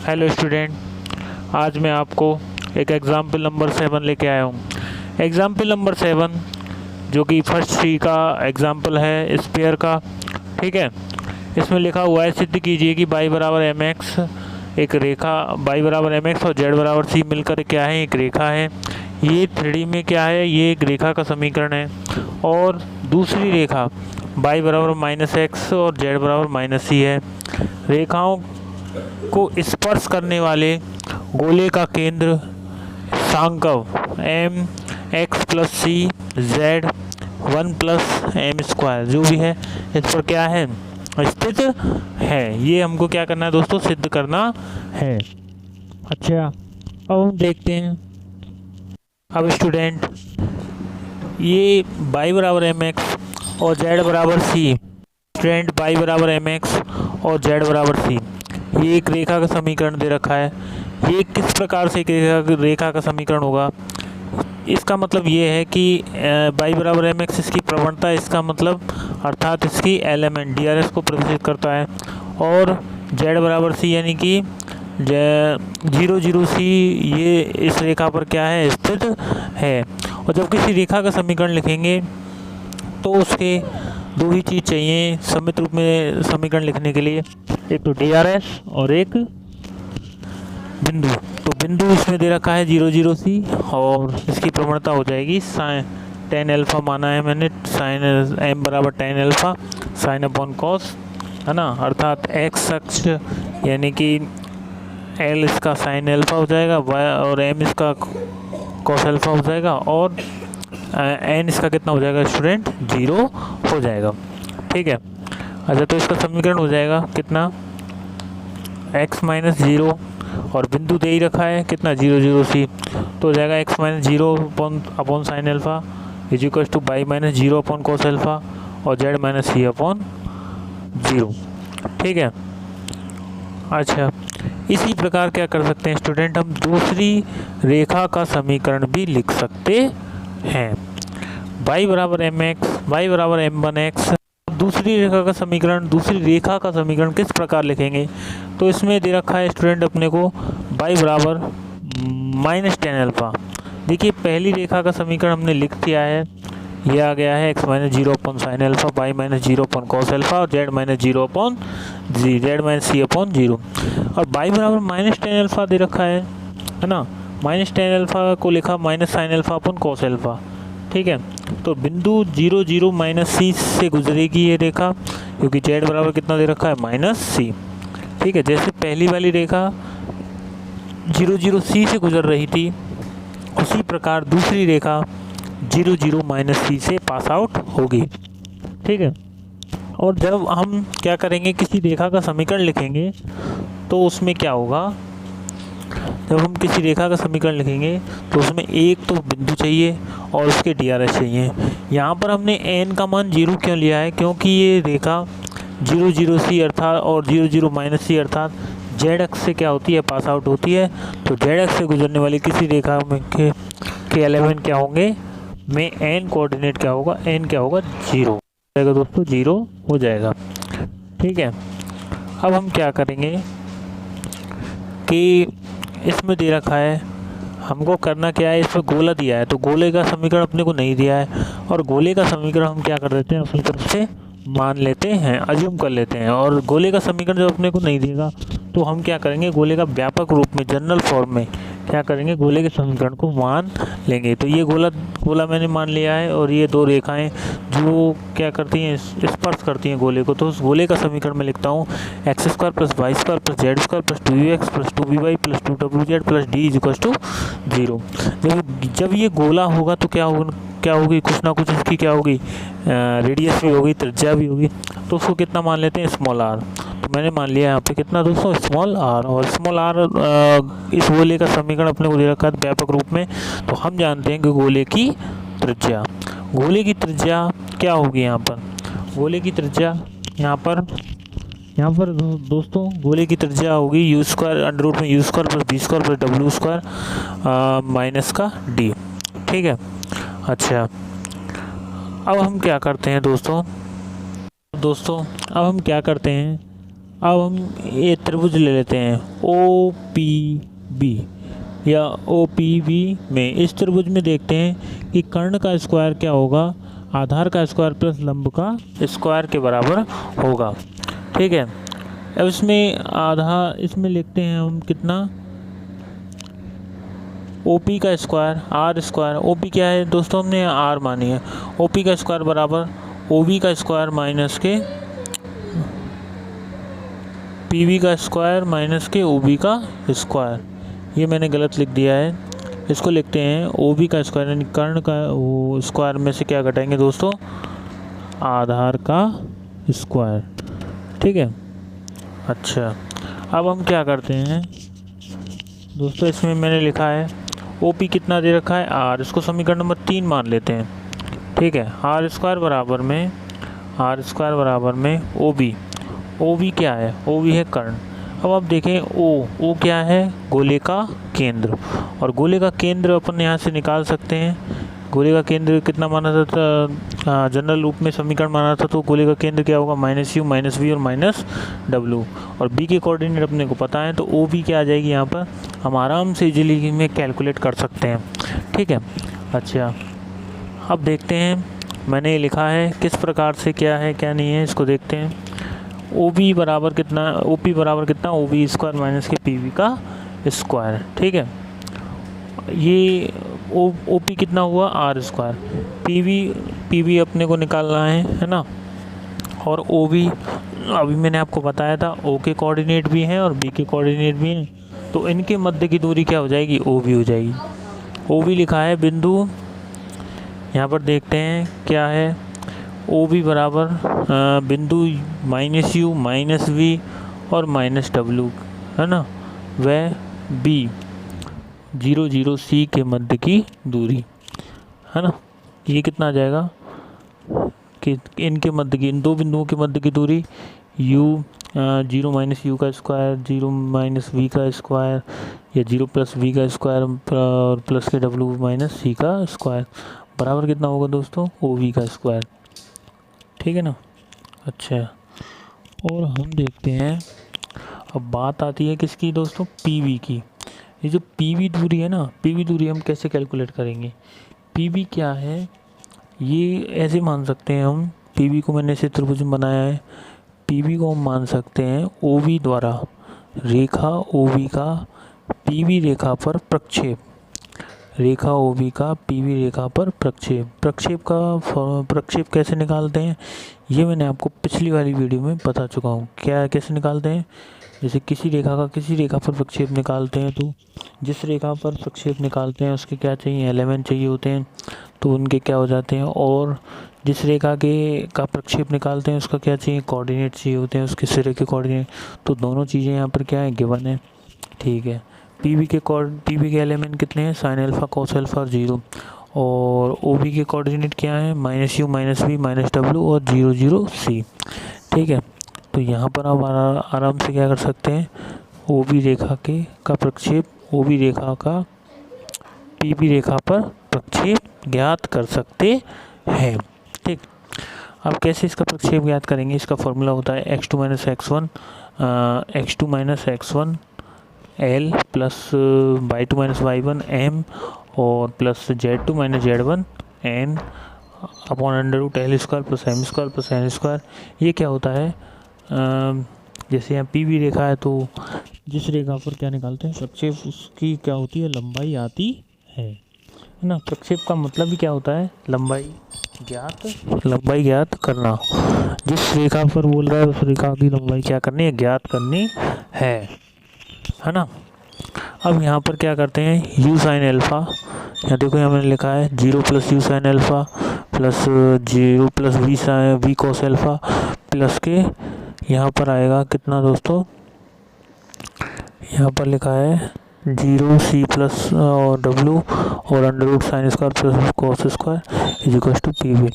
Hello student, आज मैं आपको एक एग्ज़ाम्पल नंबर 7 लेके आया हूँ। एग्ज़ाम्पल नंबर 7 जो कि फर्स्ट सी का एग्ज़ाम्पल है स्फीयर का। ठीक है, इसमें लिखा हुआ है सिद्ध कीजिए कि y बराबर एम एक्स एक रेखा, y बराबर एम एक्स और z बराबर सी मिलकर क्या है, एक रेखा है। ये 3D में क्या है, ये एक रेखा का समीकरण है। और दूसरी रेखा y बराबर माइनस एक्स और z बराबर माइनस सी है। रेखाओं को स्पर्श करने वाले गोले का केंद्र सांकव एम एक्स प्लस सी जेड 1 प्लस एम स्क्वायर जो भी है इस पर क्या है, स्थित है। ये हमको क्या करना है दोस्तों, सिद्ध करना है। अच्छा, अब हम देखते हैं। अब स्टूडेंट, ये y बराबर एम एक्स और z बराबर सी, स्टूडेंट y बराबर एम एक्स और z बराबर सी, ये एक रेखा का समीकरण दे रखा है। ये किस प्रकार से एक रेखा का समीकरण होगा, इसका मतलब ये है कि y बराबर एम एक्स इसकी प्रवणता, इसका मतलब अर्थात इसकी एलिमेंट DRS को प्रदर्शित करता है। और z बराबर सी यानी कि 0 0 सी ये इस रेखा पर क्या है, स्थित है। और जब किसी रेखा का समीकरण लिखेंगे तो उसके दो ही चीज़ चाहिए समित रूप में समीकरण लिखने के लिए, एक तो DRS और एक बिंदु। तो बिंदु इसमें दे रखा है 0 0 सी और इसकी प्रवणता हो जाएगी साइन टेन अल्फ़ा, माना है मैंने साइन m बराबर tan alpha sine upon cos, है ना। अर्थात x अक्ष यानी कि l इसका साइन अल्फ़ा हो जाएगा, y और m इसका कॉस अल्फ़ा हो जाएगा, और n इसका कितना हो जाएगा स्टूडेंट, 0 हो जाएगा। ठीक है, अच्छा तो इसका समीकरण हो जाएगा कितना, x माइनस 0 और बिंदु दे ही रखा है कितना 0 0 सी, तो हो जाएगा x minus 0 upon sine alpha is equal to y minus 0 upon cos alpha और z माइनस सी अपॉन 0। ठीक है, अच्छा इसी प्रकार क्या कर सकते हैं स्टूडेंट, हम दूसरी रेखा का समीकरण भी लिख सकते हैं। y बराबर एम एक्स, वाई बराबर एम वन एक्स। दूसरी रेखा का समीकरण किस प्रकार लिखेंगे, तो इसमें दे रखा है स्टूडेंट अपने को y बराबर माइनस टेन अल्फ़ा। देखिए पहली रेखा का समीकरण हमने लिख दिया है, ये आ गया है x minus 0 upon sine alpha, y minus 0 upon cos alpha और z minus 0 upon z minus C upon 0। और y बराबर माइनस टेन अल्फ़ा दे रखा है ना, माइनस टेन अल्फ़ा को लिखा minus sine alpha upon cos alpha. ठीक है, तो बिंदु 0 0 माइनस सी से गुजरेगी ये रेखा, क्योंकि z बराबर कितना दे रखा है, माइनस सी। ठीक है, जैसे पहली वाली रेखा 0 0 सी से गुजर रही थी, उसी प्रकार दूसरी रेखा 0 0 माइनस सी से पास आउट होगी। ठीक है, और जब हम क्या करेंगे, किसी रेखा का समीकरण लिखेंगे तो उसमें क्या होगा, जब हम किसी रेखा का समीकरण लिखेंगे तो उसमें एक तो बिंदु चाहिए और उसके DRS चाहिए। यहाँ पर हमने n का मान 0 क्यों लिया है, क्योंकि ये रेखा 0 0 सी अर्थात और 0 0 माइनस सी अर्थात z अक्ष से क्या होती है, पास आउट होती है। तो z अक्ष से गुजरने वाली किसी रेखा में के एलिमेंट क्या होंगे, में n कोऑर्डिनेट क्या होगा, n क्या होगा, 0 हो जाएगा दोस्तों, 0 हो जाएगा। ठीक है, अब हम क्या करेंगे कि इसमें दे रखा है, हमको करना क्या है, इसमें गोला दिया है तो गोले का समीकरण अपने को नहीं दिया है, और गोले का समीकरण हम क्या कर देते हैं, अपनी तरफ से मान लेते हैं, अज्यूम कर लेते हैं। और गोले का समीकरण जब अपने को नहीं देगा तो हम क्या करेंगे, गोले का व्यापक रूप में जनरल फॉर्म में क्या करेंगे, गोले के समीकरण को मान लेंगे। तो ये गोला मैंने मान लिया है, और ये दो रेखाएं जो क्या करती हैं, स्पर्श करती हैं गोले को, तो उस गोले का समीकरण मैं लिखता हूँ X square plus Y square plus Z square plus 2x plus 2by plus 2wz plus d is equal to 0। जब ये गोला होगा तो क्या होगी, कुछ ना कुछ इसकी क्या होगी, रेडियस भी होगी, त्रिज्या भी होगी। तो उसको कितना मान लेते हैं, स्मॉल r। तो मैंने मान लिया यहाँ पे कितना दोस्तों, स्मॉल r। और स्मॉल r इस गोले का समीकरण अपने को दे रखा है व्यापक रूप में। तो हम जानते हैं कि गोले की त्रिज्या क्या होगी, यहाँ पर गोले की त्रिज्या यहाँ पर दोस्तों गोले की त्रिज्या होगी u स्क्वायर अंडर रूट में u square plus b square plus w square minus का d। ठीक है, अच्छा अब हम क्या करते हैं दोस्तों, अब हम क्या करते हैं, अब हम ये त्रिभुज ले लेते हैं ओ पी बी या ओ पी बी में। इस त्रिभुज में देखते हैं कि कर्ण का स्क्वायर क्या होगा, आधार का स्क्वायर प्लस लंब का स्क्वायर के बराबर होगा। ठीक है, अब इसमें आधार इसमें लिखते हैं हम कितना, ओ पी का square R square. O P क्या है दोस्तों, हमने आर मानी है। ओ पी का स्क्वायर बराबर ओ बी का स्क्वायर माइनस के पी बी का स्क्वायर माइनस के ओ बी का स्क्वायर। ये मैंने गलत लिख दिया है, इसको लिखते हैं ओ बी का स्क्वायर, यानी कर्ण का वो स्क्वायर में से क्या घटाएंगे दोस्तों, आधार का स्क्वायर। ठीक है, अच्छा अब हम क्या करते हैं दोस्तों, इसमें मैंने लिखा है ओ पी कितना दे रखा है आर, इसको समीकरण नंबर 3 मान लेते हैं। ठीक है, आर स्क्वायर बराबर में ओ बी क्या है, ओ बी है कर्ण। अब आप देखें ओ क्या है, गोले का केंद्र, और गोले का केंद्र अपन यहाँ से निकाल सकते हैं। गोले का केंद्र कितना माना था, जनरल रूप में समीकरण माना था, तो गोले का केंद्र क्या होगा, माइनस यू माइनस वी और माइनस डब्लू, और बी के कोऑर्डिनेट अपने को पता है, तो ओ बी क्या आ जाएगी यहाँ पर, हम आराम से इजीली में कैलकुलेट कर सकते हैं। ठीक है, अच्छा अब देखते हैं मैंने ये लिखा है किस प्रकार से, क्या है क्या नहीं है, इसको देखते हैं। ओ बी बराबर कितना, ओ पी बराबर कितना, ओ बी स्क्वायर माइनस के पी बी का स्क्वायर। ठीक है, ये ओ पी कितना हुआ आर स्क्वायर, पी बी अपने को निकालना है ना, और ओ बी अभी मैंने आपको बताया था ओ के कोऑर्डिनेट भी हैं और बी के कोऑर्डिनेट भी हैं, तो इनके मध्य की दूरी क्या हो जाएगी, ओ बी हो जाएगी। ओ बी लिखा है बिंदु, यहाँ पर देखते हैं क्या है, ओ बी बराबर बिंदु माइनस यू माइनस वी और माइनस डब्लू है ना, वह बी 0 0 सी के मध्य की दूरी है ना। ये कितना आ जाएगा कि इनके मध्य की, इन दो बिंदुओं के मध्य की दूरी u 0 माइनस यू का स्क्वायर 0 माइनस वी का स्क्वायर या 0 प्लस वी का स्क्वायर और प्लस के w माइनस सी का स्क्वायर बराबर कितना होगा दोस्तों, ओ वी का स्क्वायर। ठीक है ना, अच्छा और हम देखते हैं, अब बात आती है किसकी दोस्तों, पी वी की। ये जो पी वी दूरी है ना, पी वी दूरी हम कैसे कैलकुलेट करेंगे, पी वी क्या है, ये ऐसे मान सकते हैं हम, पी वी को मैंने ऐसे त्रिभुज बनाया है, पी वी को हम मान सकते हैं ओ वी द्वारा रेखा ओ वी का पी वी रेखा पर प्रक्षेप, रेखा ओ वी का पी वी रेखा पर प्रक्षेप। प्रक्षेप कैसे निकालते हैं, ये मैंने आपको पिछली वाली वीडियो में बता चुका हूँ। क्या कैसे निकालते हैं, जैसे किसी रेखा का किसी रेखा पर प्रक्षेप निकालते हैं, तो जिस रेखा पर प्रक्षेप निकालते हैं उसके क्या चाहिए, एलिमेंट चाहिए होते हैं, तो उनके क्या हो जाते हैं, और जिस रेखा का प्रक्षेप निकालते हैं उसका क्या चाहिए, कोऑर्डिनेट चाहिए होते हैं, उसके सिरे के कोऑर्डिनेट, तो दोनों चीज़ें यहाँ पर क्या है, गिवन है। ठीक है, पी वी के एलिमेंट कितने हैं, साइन अल्फा कोस अल्फा और 0, और ओ बी के कोऑर्डिनेट क्या है, minus U minus V minus W और 0 0 सी। ठीक है, तो यहाँ पर आप आराम से क्या कर सकते हैं, ओ बी रेखा का प्रक्षेप, ओ बी रेखा का पी बी रेखा पर प्रक्षेप ज्ञात कर सकते हैं। ठीक, अब कैसे इसका प्रक्षेप ज्ञात करेंगे, इसका फॉर्मूला होता है x2 minus x1 L plus y2 minus y1 M और plus z2 minus z1 N upon under root L square plus M square plus N square. ये क्या होता है, जैसे यहाँ पी वी रेखा है, तो जिस रेखा पर क्या निकालते हैं प्रक्षेप, उसकी क्या होती है, लंबाई आती है ना। प्रक्षेप का मतलब भी क्या होता है, लंबाई ज्ञात करना। जिस रेखा पर बोल रहा है उस रेखा की लंबाई क्या करनी है, ज्ञात करनी है ना। अब यहाँ पर क्या करते हैं, यू साइन अल्फ़ा, यहाँ देखो यहाँ मैंने लिखा है 0 plus U sine alpha plus 0 plus V cos alpha plus K, यहाँ पर आएगा कितना दोस्तों, यहाँ पर लिखा है 0 सी प्लस और डब्लू और under root sine square plus cos square is equal to P V,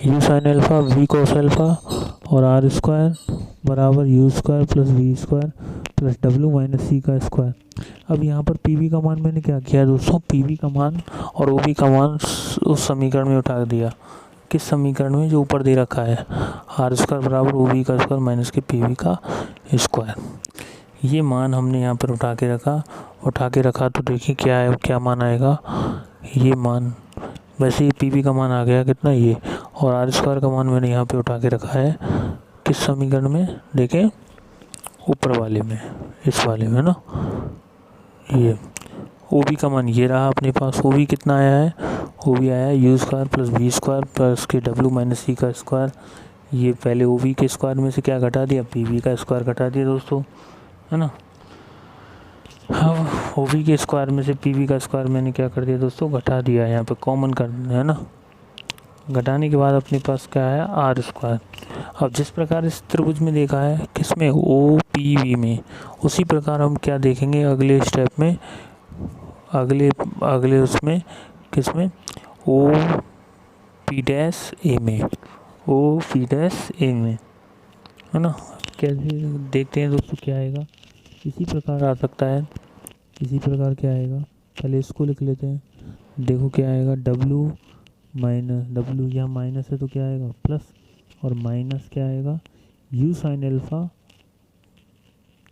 U sine alpha V cos alpha और आर स्क्वायर बराबर U square plus we square plus W minus सी का square. अब यहाँ पर P V का मान मैंने क्या किया दोस्तों, पी वी का मान और ओ बी का मान उस समीकरण में उठा दिया, किस समीकरण में जो ऊपर दे रखा है, आर स्क्वायर बराबर ओ बी का स्क्वायर माइनस के पी वी का स्क्वायर। ये मान हमने यहाँ पर उठा के रखा तो देखिए क्या है, क्या मान आएगा। ये मान वैसे ही पी वी का मान आ गया कितना ये, और आर स्क्वायर का मान मैंने यहाँ पे उठा के रखा है किस समीकरण में, देखें ऊपर वाले में, इस वाले में ना। ये ओ बी का मान ये रहा अपने पास। ओ बी कितना आया है, ओ बी आया है U square plus B square plus K W minus सी का स्क्वायर। ये पहले ओ बी के स्क्वायर में से क्या घटा दिया, पी वी का स्क्वायर घटा दिया दोस्तों, है ना। हाँ, ओ बी के स्क्वायर में से पी वी का स्क्वायर मैंने क्या कर दिया दोस्तों, घटा दिया। यहाँ पे कॉमन कर दिया है ना। घटाने के बाद अपने पास क्या है, आर स्क्वायर। अब जिस प्रकार इस त्रिभुज में देखा है किसमें, ओ पी वी में, उसी प्रकार हम क्या देखेंगे अगले स्टेप में, अगले उसमें किसमें, ओ पी डैश ए में, ओ पी डैश ए में, है ना। कैसे देखते हैं दोस्तों क्या आएगा, इसी प्रकार आ सकता है। इसी प्रकार क्या आएगा, पहले इसको लिख लेते हैं। देखो क्या आएगा, डब्लू माइनस डब्लू, यहाँ माइनस है तो क्या आएगा प्लस, और माइनस क्या आएगा यू साइन एल्फा,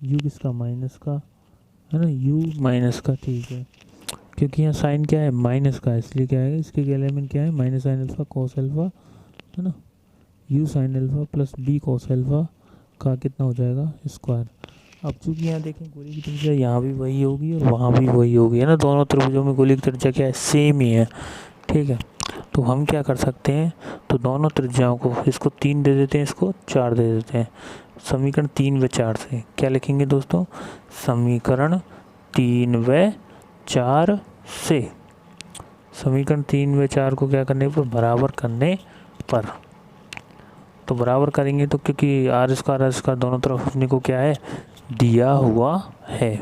यू किसका, माइनस का, है ना, यू माइनस का, ठीक है। क्योंकि यहाँ साइन क्या है, माइनस का, इसलिए क्या आएगा, इसके एलिमेंट क्या है, minus sine alpha cos alpha, है ना, U sine alpha plus B cos alpha का कितना हो जाएगा स्क्वायर। अब चूंकि यहाँ देखें गोली की त्रिज्या यहाँ भी वही होगी और वहाँ भी वही होगी, है ना। दोनों त्रिभुजों में गोली की त्रिज्या क्या है, सेम ही है, ठीक है। तो हम क्या कर सकते हैं, तो दोनों त्रिज्याओं को, इसको 3 दे देते हैं, इसको 4 दे देते हैं। समीकरण 3 व 4 से क्या लिखेंगे दोस्तों, समीकरण 3 व 4 से, समीकरण 3 व 4 को क्या करने पर, बराबर करने पर। तो बराबर करेंगे तो क्योंकि आर स्क्वायर दोनों तरफ अपने को क्या है, दिया हुआ है।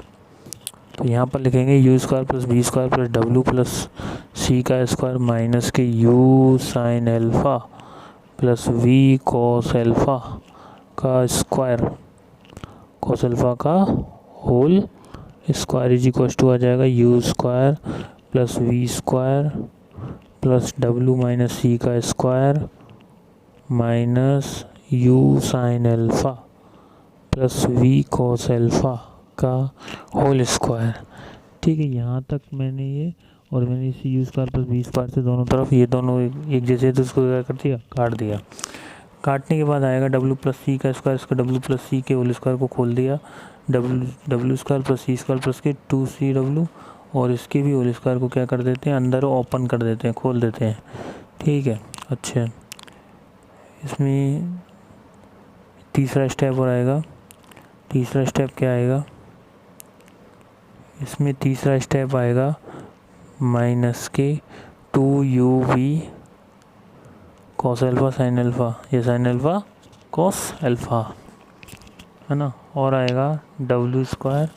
तो यहाँ पर लिखेंगे u square plus B square plus डब्ल्यू प्लस सी का स्क्वायर माइनस के u sine alpha plus v cos alpha का स्क्वायर, कॉस एल्फा का whole square is equal to आ जाएगा u square plus we square plus डब्ल्यू minus सी का square minus u sine alpha plus v cos alpha का whole square. ठीक है, यहाँ तक मैंने ये, और मैंने इसी u square plus B square से दोनों तरफ ये दोनों एक जैसे, तो उसको क्या कर दिया, काट दिया। काटने के बाद आएगा डब्ल्यू प्लस सी का स्क्वायर, इसका डब्ल्यू प्लस सी के होल स्क्वायर को खोल दिया, W square plus C square plus के 2cw, और इसके भी होल स्क्वायर को क्या कर देते हैं, अंदर ओपन कर देते हैं, खोल देते हैं। ठीक है, अच्छा, इसमें तीसरा स्टेप और आएगा। तीसरा स्टेप क्या आएगा, इसमें तीसरा स्टेप आएगा minus K 2uv cos alpha sine alpha, ये साइन एल्फा कॉस एल्फा, है ना। और आएगा W square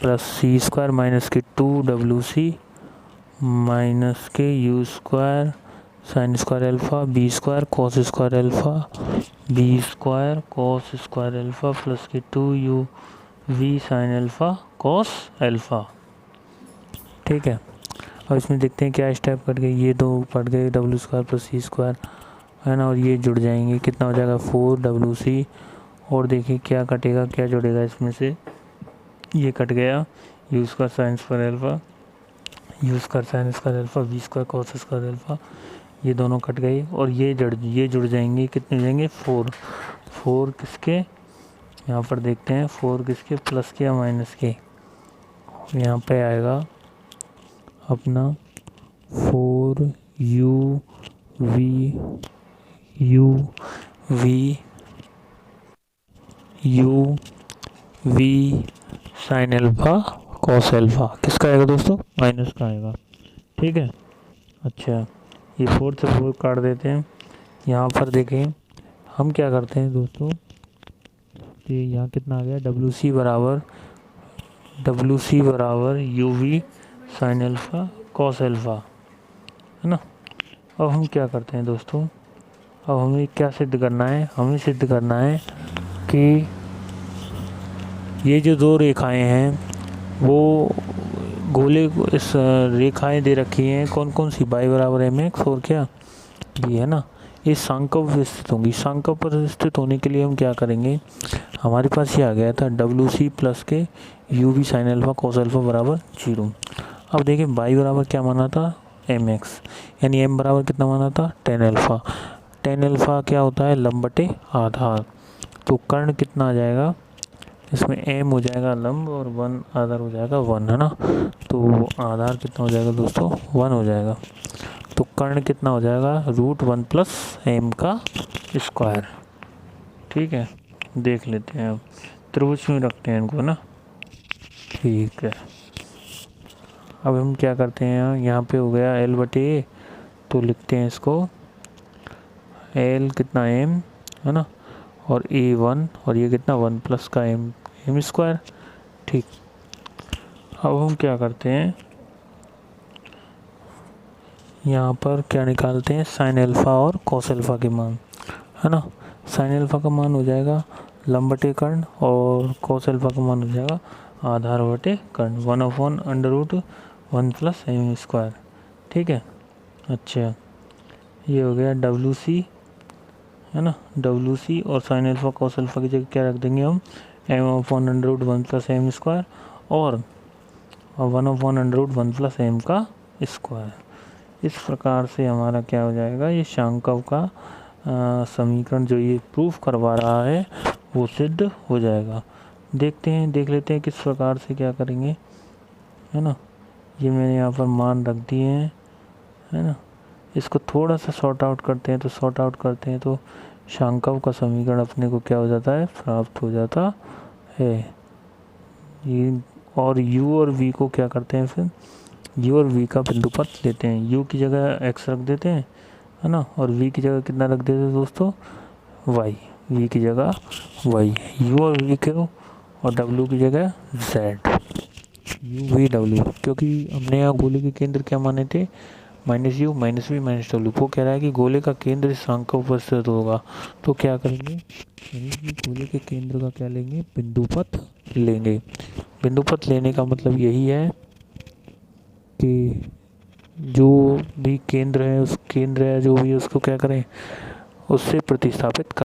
plus C square minus K 2wc minus के U square sine square alpha B square cos square alpha B square cos square alpha plus K 2uv sign alpha cos alpha. ठीक है, अब इसमें देखते हैं क्या step cut गए, ये दो कट गए, W square plus C square, है ना, और ये जुड़ जाएंगे, कितना हो जाएगा 4wc। और देखिए क्या कटेगा, क्या जुड़ेगा इसमें से, ये कट गया U square sine square alpha, U square sine square alpha B square cos square alpha, ये दोनों कट गए, और ये जुड़ जाएंगे, कितने जाएंगे 4 किसके, यहाँ पर देखते हैं 4 किसके, प्लस के या माइनस के, यहाँ पे आएगा अपना 4u sign alpha cos alpha, किसका आएगा दोस्तों, माइनस का आएगा। ठीक है, अच्छा, ये 4 से 4 काट देते हैं। यहाँ पर देखें हम क्या करते हैं दोस्तों, ये यहाँ कितना आ गया, WC बराबर uv sign alpha cos alpha, है ना। अब हम क्या करते हैं दोस्तों, अब हमें क्या सिद्ध करना है, हमें सिद्ध करना है कि ये जो दो रेखाएं हैं वो गोले को, इस रेखाएं दे रखी हैं कौन कौन सी, y बराबर mx और क्या ये है ना, ये सांकव पर स्थित होंगी। सांकव पर स्थित होने के लिए हम क्या करेंगे, हमारे पास ये आ गया था WC प्लस के UV sine alpha cos alpha बराबर 0। अब देखिए y बराबर क्या माना था, mx, यानी m बराबर कितना माना था, टेन अल्फा। टेन अल्फा क्या होता है, लंब बटे आधार। तो कर्ण कितना आ जाएगा, इसमें m हो जाएगा लंब और 1 आधार हो जाएगा 1, है ना। तो आधार कितना हो जाएगा दोस्तों, 1 हो जाएगा। तो कर्ण कितना हो जाएगा, √1 प्लस m का स्क्वायर। ठीक है, देख लेते हैं अब, त्रिभुज में रखते हैं इनको ना। ठीक है, अब हम क्या करते हैं, यहाँ पे हो गया L बटे A, तो लिखते हैं इसको L कितना m, है ना, और A 1, और ये कितना 1 प्लस का m स्क्वायर। ठीक, अब हम क्या करते हैं, यहाँ पर क्या निकालते हैं, साइन अल्फा और कॉस अल्फा के मान, है ना। साइन अल्फा का मान हो जाएगा लंब बटे कर्ण, और कॉस अल्फा का मान हो जाएगा आधार बटे कर्ण, 1/√1 प्लस m स्क्वायर। ठीक है, अच्छा, ये हो गया WC, है ना, WC, और साइन अल्फा कॉस अल्फा की जगह क्या रख देंगे हम, m/√1 प्लस m स्क्वायर, और 1/√1 प्लस m का स्क्वायर। इस प्रकार से हमारा क्या हो जाएगा, ये सांकव का समीकरण जो ये प्रूफ करवा रहा है वो सिद्ध हो जाएगा। देख लेते हैं किस प्रकार से क्या करेंगे, है ना। ये मैंने यहाँ पर मान रख दिए हैं, है ना। इसको थोड़ा सा सॉर्ट आउट करते हैं तो सांकव का समीकरण अपने को क्या हो जाता है, प्राप्त हो जाता है। ये और u और v को क्या करते हैं, फिर u और v का बिंदुपथ लेते हैं। u की जगह x रख देते हैं, है ना, और v की जगह कितना रख देते हैं दोस्तों, y। v की जगह y, u और v को, और w की जगह z, u v w, क्योंकि हमने यहाँ गोले के केंद्र क्या माने थे, -u -v -w। वो कह रहा है कि गोले का केंद्र इस सांकव पर स्थित होगा, तो क्या करेंगे, यानी कि गोले के केंद्र का क्या लेंगे, बिंदुपथ लेंगे। बिंदुपथ लेने का मतलब यही है कि जो भी केंद्र है, उस केंद्र है जो भी, उसको क्या करें, उससे प्रतिस्थापित